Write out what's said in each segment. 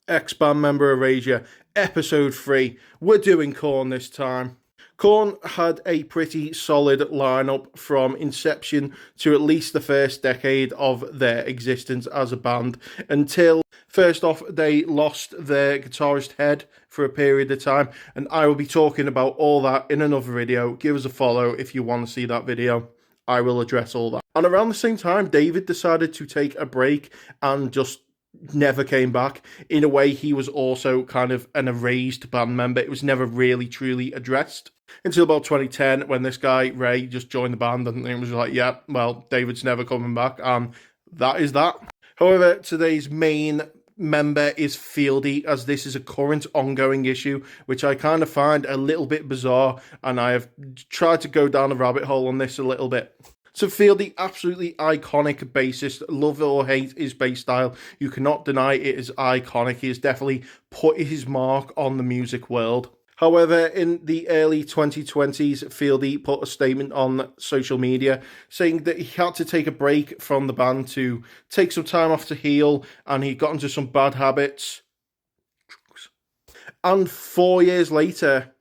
Ex-band member Erasure, episode 3. We're doing Korn this time. Korn had a pretty solid lineup from inception to at least the first decade of their existence as a band, until, first off, they lost their guitarist Head for a period of time, and I will be talking about all that in another video. Give us a follow if you want to see that video. I will address all that. And around the same time, David decided to take a break and just never came back. In a way, he was also kind of an erased band member. It was never really truly addressed until about 2010, when this guy Ray just joined the band, and it was like, yeah, well, David's never coming back, and that is that. However, today's main member is Fieldy, as this is a current ongoing issue, which I kind of find a little bit bizarre, and I have tried to go down a rabbit hole on this a little bit. So Fieldy, absolutely iconic bassist, love or hate his bass style, you cannot deny it is iconic. He has definitely put his mark on the music world. However, in the early 2020s, Fieldy put a statement on social media saying that he had to take a break from the band to take some time off to heal, and he got into some bad habits. And 4 years later,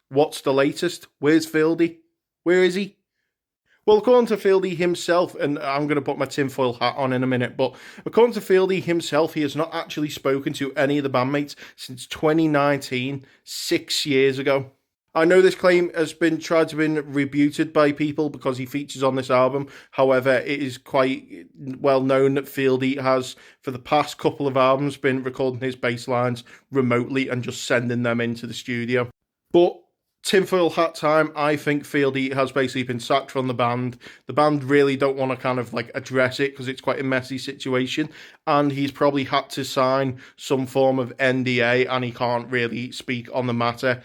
what's the latest? Where's Fieldy? Where is he? Well, according to Fieldy himself, and I'm going to put my tinfoil hat on in a minute, but according to Fieldy himself, he has not actually spoken to any of the bandmates since 2019, 6 years ago. I know this claim has been tried to be rebuted by people because he features on this album. However, it is quite well known that Fieldy has, for the past couple of albums, been recording his bass lines remotely and just sending them into the studio. But tinfoil hat time, I think Fieldy has basically been sacked from the band. The band really don't want to kind of like address it because it's quite a messy situation, and he's probably had to sign some form of NDA and he can't really speak on the matter.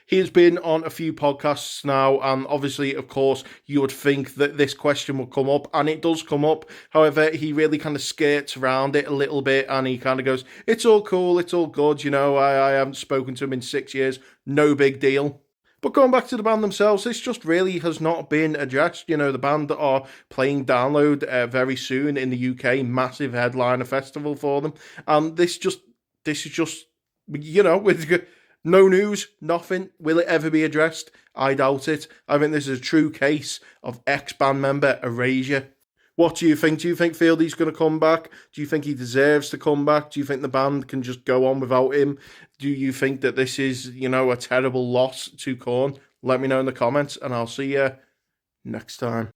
He has been on a few podcasts now, and obviously, of course, you would think that this question would come up, and it does come up. However, he really kind of skirts around it a little bit, and he kind of goes, it's all cool, it's all good, you know, I haven't spoken to him in 6 years, no big deal. But going back to the band themselves, this just really has not been addressed. You know, the band are playing Download very soon in the UK, massive headliner festival for them. And this is just, you know, with no news, nothing. Will it ever be addressed? I doubt it. I think this is a true case of ex-band member erasure. What do you think? Do you think Fieldy's going to come back? Do you think he deserves to come back? Do you think the band can just go on without him? Do you think that this is, you know, a terrible loss to Korn? Let me know in the comments, and I'll see you next time.